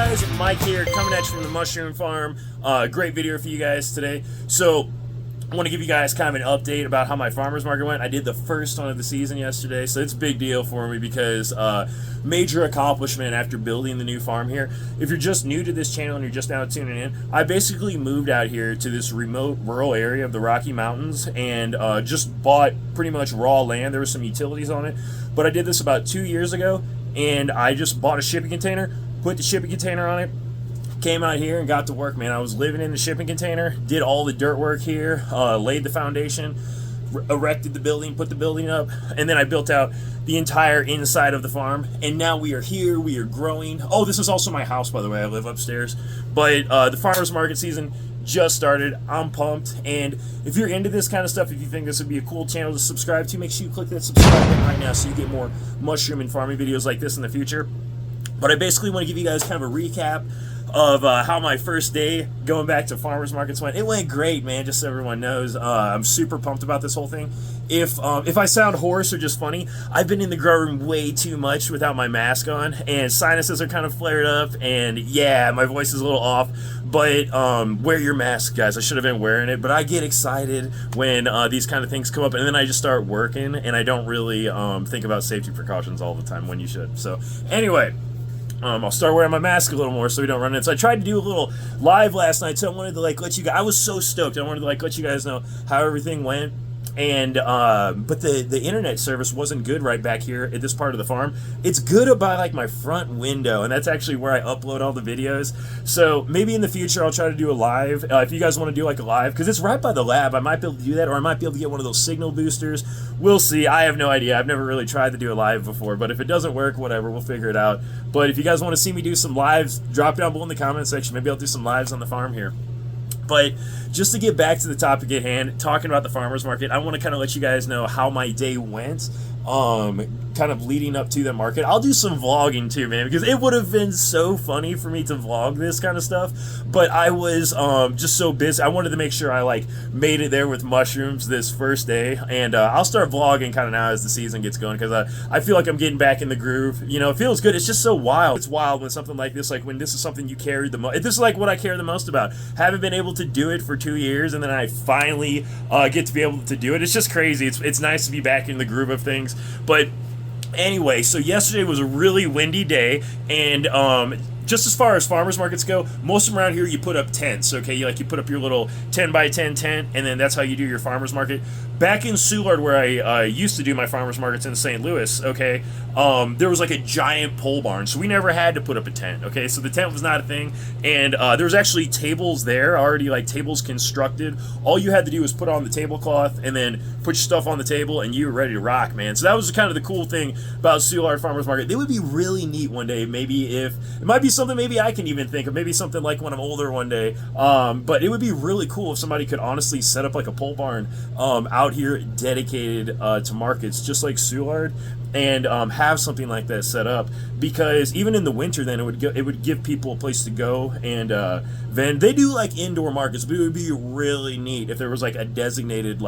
guys? Mike here, coming at you from the mushroom farm. Great video for you guys today. So I want to give you guys kind of an update about how my farmers market went. I did the first one of the season yesterday, so it's a big deal for me because major accomplishment after building the new farm here. If you're just new to this channel and you're just now tuning in, I basically moved out here to this remote rural area of the Rocky Mountains and just bought pretty much raw land. There were some utilities on it, but I did this about 2 years ago, and I just bought a shipping container, put the shipping container on it, came out here and got to work, man. I was living in the shipping container, did all the dirt work here, laid the foundation, erected the building, put the building up, and then I built out the entire inside of the farm. And now we are here, we are growing. Oh, this is also my house, by the way. I live upstairs. But the farmers market season just started. I'm pumped. And if you're into this kind of stuff, if you think this would be a cool channel to subscribe to, make sure you click that subscribe button right now so you get more mushroom and farming videos like this in the future. But I basically want to give you guys kind of a recap of how my first day going back to farmers markets went. It went great, man, just so everyone knows. I'm super pumped about this whole thing. If I sound hoarse or just funny, I've been in the grow room way too much without my mask on, and sinuses are kind of flared up, and yeah, my voice is a little off. But wear your mask, guys. I should have been wearing it, but I get excited when these kind of things come up, and then I just start working, and I don't really think about safety precautions all the time when you should. So anyway, I'll start wearing my mask a little more so we don't run in. So I tried to do a little live last night, so I wanted to let you guys, I was so stoked. I wanted to let you guys know how everything went. And but the internet service wasn't good right back here at this part of the farm. It's good by my front window, and that's actually where I upload all the videos. So maybe in the future I'll try to do a live. If you guys want to do a live, because it's right by the lab, I might be able to do that, or I might be able to get one of those signal boosters. We'll see. I have no idea. I've never really tried to do a live before, but if it doesn't work, whatever, we'll figure it out. But if you guys want to see me do some lives, drop down below in the comment section. Maybe I'll do some lives on the farm here. But just to get back to the topic at hand, talking about the farmers market, I want to kind of let you guys know how my day went, kind of leading up to the market. I'll do some vlogging too, man, because it would have been so funny for me to vlog this kind of stuff, but I was just so busy. I wanted to make sure I made it there with mushrooms this first day, and I'll start vlogging kind of now as the season gets going, because I feel like I'm getting back in the groove. You know, it feels good. It's just so wild. It's wild when something like this, when this is something you carry the most. This is what I care the most about. Haven't been able to do it for 2 years, and then I finally get to be able to do it. It's just crazy. It's nice to be back in the groove of things. But anyway, so yesterday was a really windy day, and just as far as farmers markets go, most of them around here you put up tents, okay? You put up your little 10 by 10 tent, and then that's how you do your farmers market. Back in Soulard, where I used to do my farmers markets in St. Louis, okay, there was a giant pole barn, so we never had to put up a tent, okay? So the tent was not a thing, and there was actually tables there already, tables constructed. All you had to do was put on the tablecloth and then put your stuff on the table, and you were ready to rock, man. So that was kind of the cool thing about Soulard Farmers Market. They would be really neat one day, maybe if it might be something maybe I can even think of, maybe something when I'm older one day. But it would be really cool if somebody could honestly set up a pole barn out here dedicated to markets, just like Soulard, and have something like that set up, because even in the winter then it would give people a place to go. And then they do indoor markets, but it would be really neat if there was a designated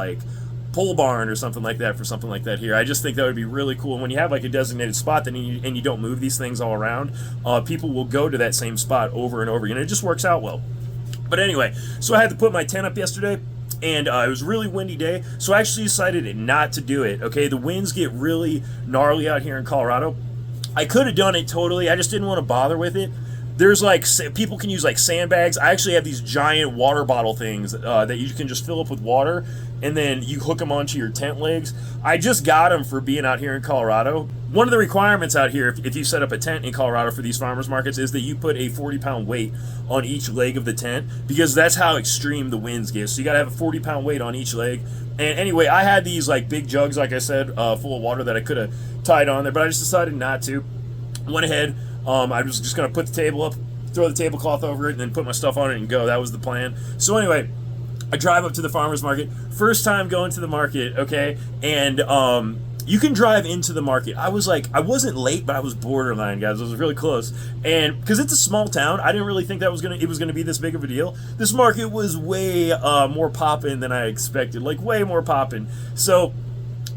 pole barn or something like that for something like that here. I just think that would be really cool. And when you have a designated spot, then you don't move these things all around, people will go to that same spot over and over again. It just works out well. But anyway, so I had to put my tent up yesterday, and it was a really windy day, so I actually decided not to do it, okay? The winds get really gnarly out here in Colorado. I could have done it totally, I just didn't want to bother with it. There's people can use sandbags. I actually have these giant water bottle things that you can just fill up with water, and then you hook them onto your tent legs. I just got them for being out here in Colorado. One of the requirements out here, if you set up a tent in Colorado for these farmers markets, is that you put a 40-pound weight on each leg of the tent, because that's how extreme the winds get. So you gotta have a 40-pound weight on each leg. And anyway, I had these big jugs, like I said, full of water that I could have tied on there, but I just decided not to. Went ahead. I was just going to put the table up, throw the tablecloth over it, and then put my stuff on it and go. That was the plan. So anyway, I drive up to the farmer's market. First time going to the market, okay? And you can drive into the market. I wasn't late, but I was borderline, guys. I was really close. And because it's a small town, I didn't really think that it was gonna be this big of a deal. This market was way more poppin' than I expected, way more poppin'. So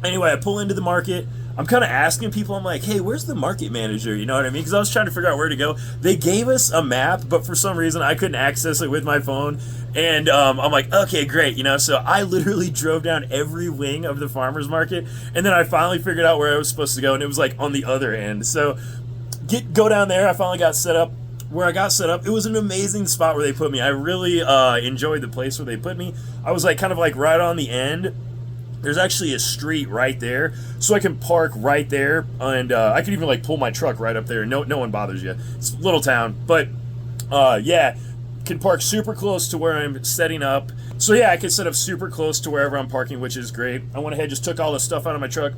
anyway, I pull into the market. I'm kind of asking people, I'm like, hey, where's the market manager? You know what I mean? Because I was trying to figure out where to go. They gave us a map, but for some reason I couldn't access it with my phone. And I'm like, okay, great, you know. So I literally drove down every wing of the farmers market, and then I finally figured out where I was supposed to go, and it was like on the other end. So go down there. I finally got set up. Where I got set up, it was an amazing spot where they put me. I really enjoyed the place where they put me. I was like kind of like right on the end. There's actually a street right there, so I can park right there, and I could even like pull my truck right up there. No one bothers you. It's a little town, but yeah, can park super close to where I'm setting up. So yeah, I can set up super close to wherever I'm parking, which is great. I went ahead, just took all the stuff out of my truck,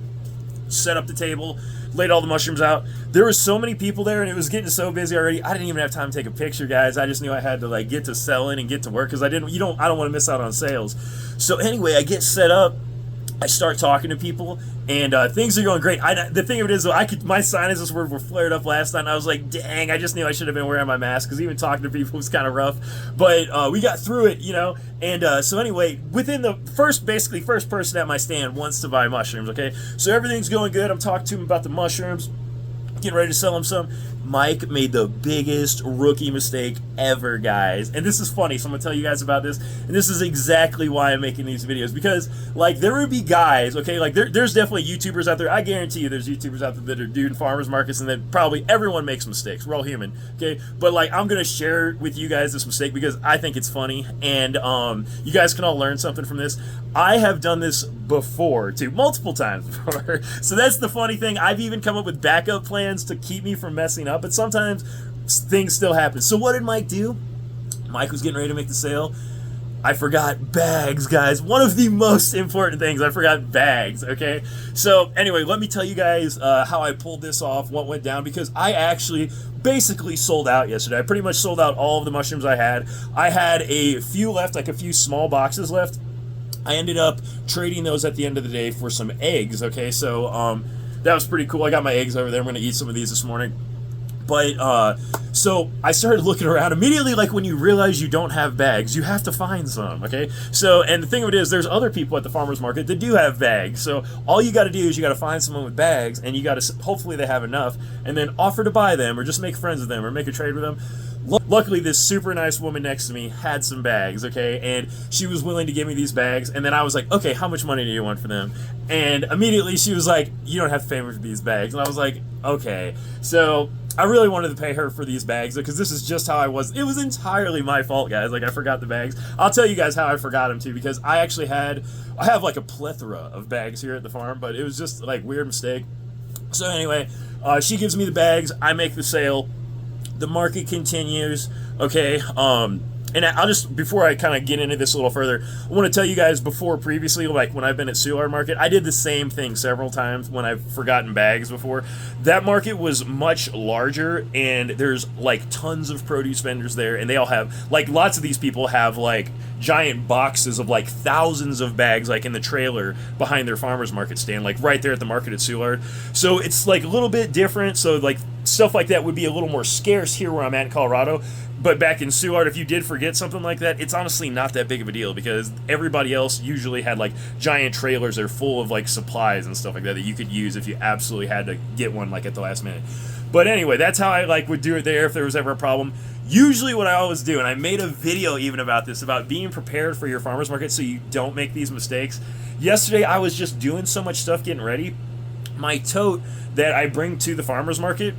set up the table, laid all the mushrooms out. There were so many people there, and it was getting so busy already. I didn't even have time to take a picture, guys. I just knew I had to like get to selling and get to work because I don't want to miss out on sales. So anyway, I get set up. I start talking to people, and things are going great. The thing of it is, though, my sinuses were flared up last night, and I was like, dang, I just knew I should have been wearing my mask, because even talking to people was kind of rough. But we got through it, you know. And so anyway, within the first person at my stand wants to buy mushrooms, okay? So everything's going good. I'm talking to him about the mushrooms, getting ready to sell him some. Mike made the biggest rookie mistake ever, guys. And this is funny, so I'm gonna tell you guys about this. And this is exactly why I'm making these videos, because like there would be guys, okay, like there's definitely YouTubers out there. I guarantee you there's YouTubers out there that are doing farmers markets, and that probably everyone makes mistakes. We're all human, okay? But like I'm gonna share with you guys this mistake because I think it's funny, and you guys can all learn something from this. I have done this before too, multiple times before. So that's the funny thing. I've even come up with backup plans to keep me from messing up, but sometimes things still happen. So what did Mike do? Mike was getting ready to make the sale. I forgot bags, guys. One of the most important things, I forgot bags, okay? So anyway, let me tell you guys how I pulled this off, what went down, because I actually basically sold out yesterday. I pretty much sold out all of the mushrooms I had. I had a few left, like a few small boxes left. I ended up trading those at the end of the day for some eggs, okay? So that was pretty cool. I got my eggs over there. I'm going to eat some of these this morning. But so I started looking around immediately. Like when you realize you don't have bags, you have to find some, okay? So, and the thing of it is, there's other people at the farmers market that do have bags. So all you got to do is you got to find someone with bags, and you got to, hopefully they have enough, and then offer to buy them, or just make friends with them, or make a trade with them. Luckily, this super nice woman next to me had some bags, okay, and she was willing to give me these bags. And then I was like, okay, how much money do you want for them? And immediately she was like, you don't have to pay me for these bags. And I was like, okay. So I really wanted to pay her for these bags, because this is just how I was. It was entirely my fault, guys. Like, I forgot the bags. I'll tell you guys how I forgot them too, because I have like a plethora of bags here at the farm, but it was just like weird mistake. So anyway, she gives me the bags. I make the sale. The market continues, okay, and I'll just, before I kind of get into this a little further, I want to tell you guys previously, like when I've been at Soulard Market, I did the same thing several times when I've forgotten bags before. That market was much larger, and there's like tons of produce vendors there, and they all have, like, lots of these people have like giant boxes of like thousands of bags, like in the trailer behind their farmers market stand, like right there at the market at Soulard. So it's like a little bit different. So like stuff like that would be a little more scarce here where I'm at in Colorado. But back in Soulard, if you did forget something like that, it's honestly not that big of a deal, because everybody else usually had like giant trailers that are full of like supplies and stuff like that you could use if you absolutely had to get one like at the last minute. But anyway, that's how I like would do it there if there was ever a problem. Usually what I always do, and I made a video even about this, about being prepared for your farmer's market so you don't make these mistakes. Yesterday I was just doing so much stuff getting ready. My tote that I bring to the farmer's market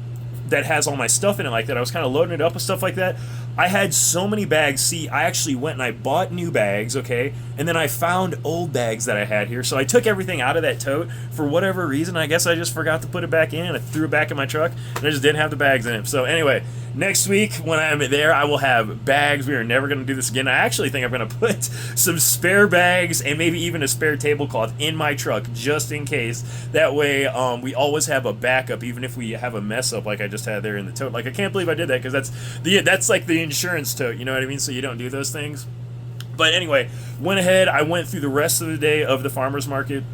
that has all my stuff in it like that, I was kind of loading it up with stuff like that. I had so many bags. See, I actually went and I bought new bags, okay? And then I found old bags that I had here. So I took everything out of that tote for whatever reason. I guess I just forgot to put it back in. I threw it back in my truck, and I just didn't have the bags in it. So anyway, next week when I'm there, I will have bags. We are never going to do this again. I actually think I'm going to put some spare bags and maybe even a spare tablecloth in my truck just in case. That way we always have a backup, even if we have a mess up like I just had there in the tote. Like, I can't believe I did that, because that's like the insurance tote, you know what I mean? So you don't do those things. But anyway, went ahead, I went through the rest of the day of the farmer's market.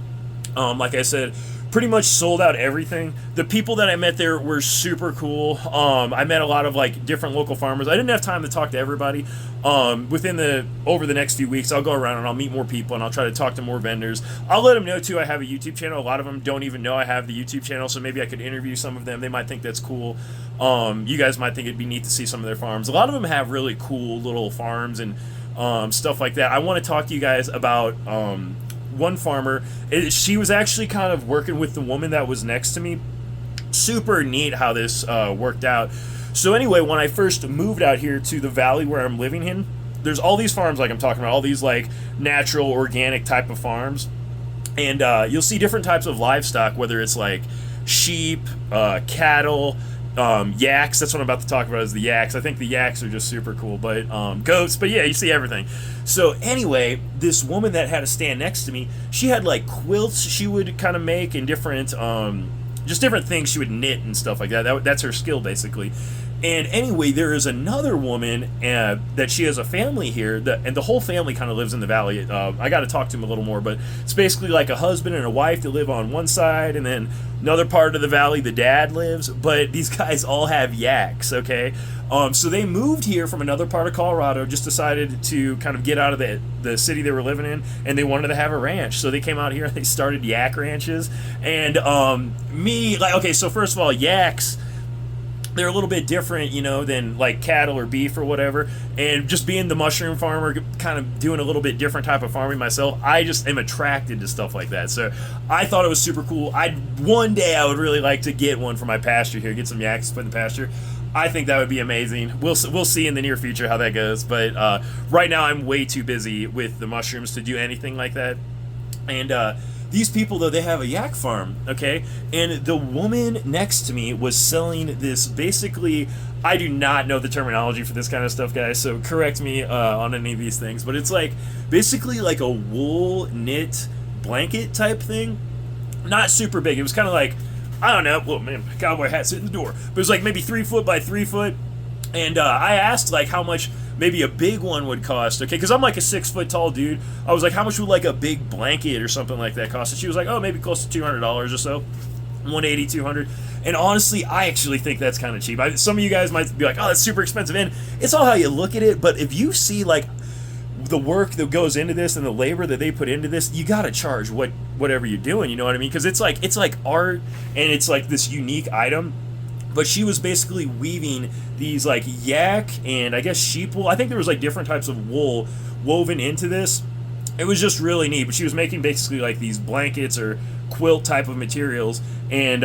Like I said, pretty much sold out everything. The people that I met there were super cool. I met a lot of like different local farmers. I didn't have time to talk to everybody. Over the next few weeks, I'll go around and I'll meet more people and I'll try to talk to more vendors. I'll let them know too I have a YouTube channel. A lot of them don't even know I have the YouTube channel, so maybe I could interview some of them. They might think that's cool. You guys might think it'd be neat to see some of their farms. A lot of them have really cool little farms and stuff like that. I want to talk to you guys about one farmer. She was actually kind of working with the woman that was next to me. Super neat how this worked out. So anyway, when I first moved out here to the valley where I'm living in, there's all these farms like I'm talking about, all these like natural, organic type of farms. And you'll see different types of livestock, whether it's like sheep, cattle, yaks. That's what I'm about to talk about is the yaks. I think the yaks are just super cool, but goats. But yeah, you see everything. So anyway, this woman that had a stand next to me, she had like quilts she would kind of make and different, just different things she would knit and stuff like that. That's her skill basically. And anyway, there is another woman that she has a family here, and the whole family kind of lives in the valley. I got to talk to him a little more, but it's basically like a husband and a wife that live on one side, and then another part of the valley, the dad lives. But these guys all have yaks, okay? So they moved here from another part of Colorado, just decided to kind of get out of the city they were living in, and they wanted to have a ranch. So they came out here and they started yak ranches. And okay, so first of all, yaks, they're a little bit different, than like cattle or beef or whatever. And just being the mushroom farmer, kind of doing a little bit different type of farming myself, I just am attracted to stuff like that. So I thought it was super cool. One day I would really like to get one for my pasture here, get some yaks to put in the pasture. I think that would be amazing. We'll see in the near future how that goes. But right now I'm way too busy with the mushrooms to do anything like that. And these people, though, they have a yak farm, okay? And the woman next to me was selling this, basically, I do not know the terminology for this kind of stuff, guys, so correct me on any of these things, but it's like, basically like a wool knit blanket type thing. Not super big. It was kind of like, I don't know, well, man, cowboy hat sitting in the door, but it was like maybe 3 foot by 3 foot. And I asked like how much maybe a big one would cost, okay? Because I'm like a 6 foot tall dude. I was like, how much would like a big blanket or something like that cost? And she was like, oh, maybe close to $200 or so, 180, 200. And honestly, I actually think that's kind of cheap. Some of you guys might be like, oh, that's super expensive. And it's all how you look at it. But if you see like the work that goes into this and the labor that they put into this, you gotta charge whatever you're doing. You know what I mean? Because it's like art and it's like this unique item. But she was basically weaving these like yak and I guess sheep wool. I think there was like different types of wool woven into this. It was just really neat. But she was making basically like these blankets or quilt type of materials. And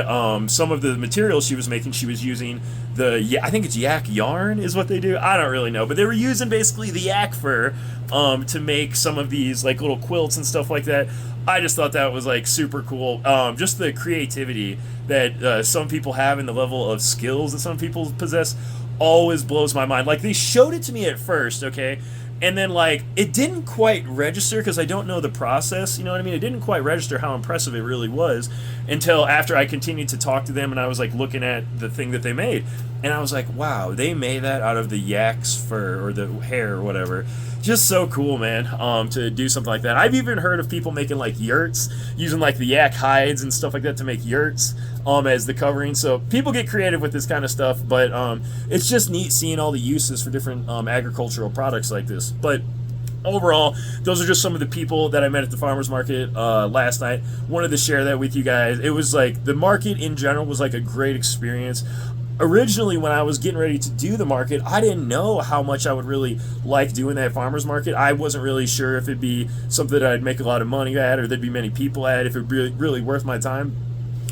some of the materials she was making, she was using I think it's yak yarn is what they do. I don't really know. But they were using basically the yak fur to make some of these like little quilts and stuff like that. I just thought that was like super cool. Just the creativity that some people have and the level of skills that some people possess always blows my mind. Like they showed it to me at first, okay? And then like it didn't quite register because I don't know the process, you know what I mean? It didn't quite register how impressive it really was until after I continued to talk to them and I was like looking at the thing that they made. And I was like, wow, they made that out of the yak's fur or the hair or whatever. Just so cool, man, to do something like that. I've even heard of people making like yurts, using like the yak hides and stuff like that to make yurts as the covering. So people get creative with this kind of stuff, but it's just neat seeing all the uses for different agricultural products like this. But overall, those are just some of the people that I met at the farmers market last night. Wanted to share that with you guys. It was like the market in general was like a great experience. Originally, when I was getting ready to do the market, I didn't know how much I would really like doing that farmer's market. I wasn't really sure if it'd be something that I'd make a lot of money at or there'd be many people at, if it'd be really worth my time.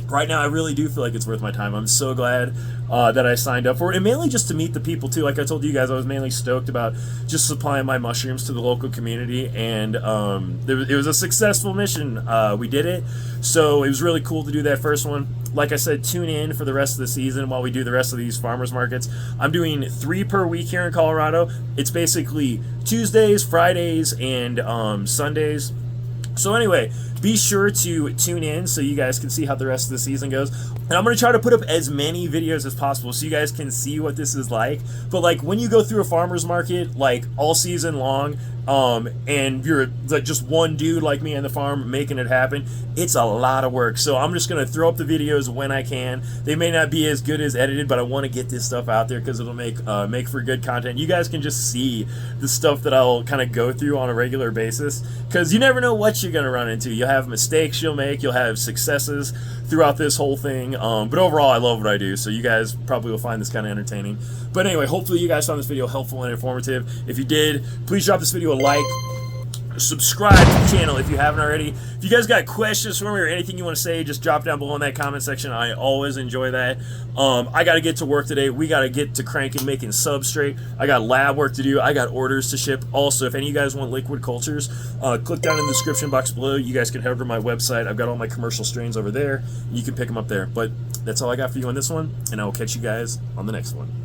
Right now, I really do feel like it's worth my time. I'm so glad that I signed up for it, and mainly just to meet the people, too. Like I told you guys, I was mainly stoked about just supplying my mushrooms to the local community, and it was a successful mission. We did it, so it was really cool to do that first one. Like I said, tune in for the rest of the season while we do the rest of these farmers markets. I'm doing 3 per week here in Colorado. It's basically Tuesdays, Fridays, and Sundays. So anyway, be sure to tune in so you guys can see how the rest of the season goes. And I'm going to try to put up as many videos as possible so you guys can see what this is like. But like when you go through a farmer's market like all season long, and you're like just one dude like me on the farm making it happen, it's a lot of work. So I'm just going to throw up the videos when I can. They may not be as good as edited, but I want to get this stuff out there because it'll make for good content. You guys can just see the stuff that I'll kind of go through on a regular basis, because you never know what you're going to run into. You'll have mistakes you'll make, you'll have successes throughout this whole thing, but overall I love what I do, so you guys probably will find this kind of entertaining. But anyway, hopefully you guys found this video helpful and informative. If you did, please drop this video a like, subscribe to the channel if you haven't already. If you guys got questions for me or anything you want to say, just drop down below in that comment section. I always enjoy that. I got to get to work today. We got to get to cranking, making substrate. I got lab work to do. I got orders to ship. Also, if any of you guys want liquid cultures, click down in the description box below. You guys can head over to my website. I've got all my commercial strains over there. You can pick them up there. But that's all I got for you on this one, and I will catch you guys on the next one.